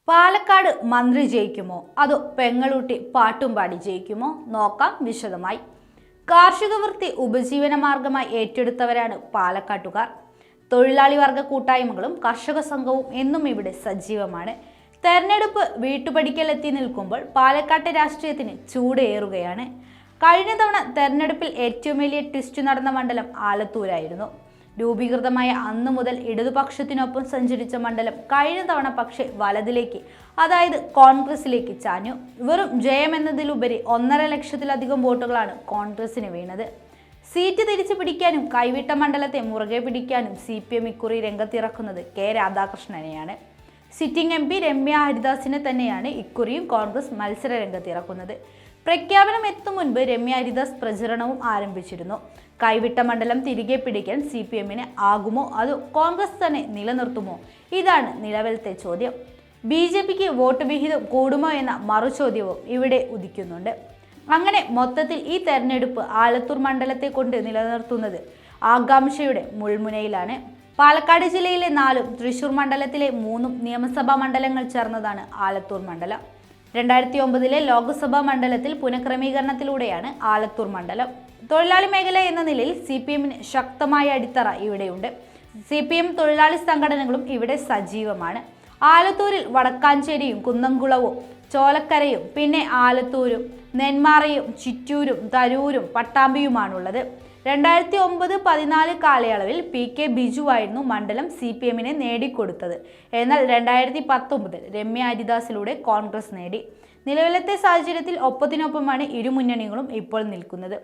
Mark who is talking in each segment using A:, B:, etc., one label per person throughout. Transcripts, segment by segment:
A: പാലക്കാട് മന്ത്രി ജയിക്കുമോ അതോ പെങ്ങളൂട്ടി പാട്ടും പാടി ജയിക്കുമോ? നോക്കാം വിശദമായി. കാർഷിക വൃത്തി ഉപജീവന മാർഗമായി ഏറ്റെടുത്തവരാണ് പാലക്കാട്ടുകാർ. തൊഴിലാളി വർഗ കൂട്ടായ്മകളും കർഷക സംഘവും എന്നും ഇവിടെ സജീവമാണ്. തെരഞ്ഞെടുപ്പ് വീട്ടുപടിക്കലെത്തി നിൽക്കുമ്പോൾ പാലക്കാട്ടെ രാഷ്ട്രീയത്തിന് ചൂടേറുകയാണ്. കഴിഞ്ഞ തവണ തെരഞ്ഞെടുപ്പിൽ ഏറ്റവും വലിയ ട്വിസ്റ്റ് നടന്ന മണ്ഡലം ആലത്തൂരായിരുന്നു. രൂപീകൃതമായ അന്നു മുതൽ ഇടതുപക്ഷത്തിനൊപ്പം സഞ്ചരിച്ച മണ്ഡലം കഴിഞ്ഞ തവണ പക്ഷേ വലതിലേക്ക്, അതായത് കോൺഗ്രസിലേക്ക് ചാഞ്ഞു. വെറും ജയമെന്നതിലുപരി 1.5 ലക്ഷത്തിലധികം വോട്ടുകളാണ് കോൺഗ്രസിന് വീണത്. സീറ്റ് തിരിച്ചു പിടിക്കാനും കൈവിട്ട മണ്ഡലത്തെ മുറുകെ പിടിക്കാനും CPM ഇക്കുറി രംഗത്തിറക്കുന്നത് കെ രാധാകൃഷ്ണനെയാണ്. സിറ്റിംഗ് MP രമ്യ ഹരിദാസിനെ തന്നെയാണ് ഇക്കുറിയും കോൺഗ്രസ് മത്സര രംഗത്തിറക്കുന്നത്. പ്രഖ്യാപനം എത്തും മുൻപ് രമ്യ ഹരിദാസ് പ്രചരണവും ആരംഭിച്ചിരുന്നു. കൈവിട്ട മണ്ഡലം തിരികെ പിടിക്കാൻ CPM-ന് ആകുമോ അതോ കോൺഗ്രസ് തന്നെ നിലനിർത്തുമോ? ഇതാണ് നിലവിലത്തെ ചോദ്യം. BJP-ക്ക് വോട്ട് വിഹിതം കൂടുമോ എന്ന മറുചോദ്യവും ഇവിടെ ഉദിക്കുന്നുണ്ട്. അങ്ങനെ മൊത്തത്തിൽ ഈ തെരഞ്ഞെടുപ്പ് ആലത്തൂർ മണ്ഡലത്തെ കൊണ്ട് നിലനിർത്തുന്നത് ആകാംക്ഷയുടെ മുൾമുനയിലാണ്. പാലക്കാട് ജില്ലയിലെ 4-ഉം തൃശൂർ മണ്ഡലത്തിലെ 3-ഉം നിയമസഭാ മണ്ഡലങ്ങൾ ചേർന്നതാണ് ആലത്തൂർ മണ്ഡലം. 2009-ലെ ലോക്സഭാ മണ്ഡലത്തിൽ പുനഃക്രമീകരണത്തിലൂടെയാണ് ആലത്തൂർ മണ്ഡലം. തൊഴിലാളി മേഖല എന്ന നിലയിൽ CPM-ന് ശക്തമായ അടിത്തറ ഇവിടെയുണ്ട്. CPM തൊഴിലാളി സംഘടനകളും ഇവിടെ സജീവമാണ്. ആലത്തൂരിൽ വടക്കാഞ്ചേരിയും കുന്നംകുളവും ചോലക്കരയും പിന്നെ ആലത്തൂരും നെന്മാറയും ചിറ്റൂരും തരൂരും പട്ടാമ്പിയുമാണുള്ളത്. 2009-14 കാലയളവിൽ PK ബിജുവായിരുന്നു മണ്ഡലം CPM-നെ നേടിക്കൊടുത്തത്. എന്നാൽ 2019 രമ്യ ഹരിദാസിലൂടെ കോൺഗ്രസ് നേടി. നിലവിലത്തെ സാഹചര്യത്തിൽ ഒപ്പത്തിനൊപ്പമാണ് ഇരു മുന്നണികളും ഇപ്പോൾ നിൽക്കുന്നത്.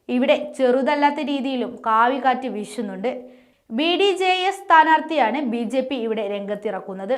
A: ഇവിടെ ചെറുതല്ലാത്ത രീതിയിലും കാവ്യകാറ്റ് വീശുന്നുണ്ട്. BDJS സ്ഥാനാർത്ഥിയാണ് BJP ഇവിടെ രംഗത്തിറക്കുന്നത്.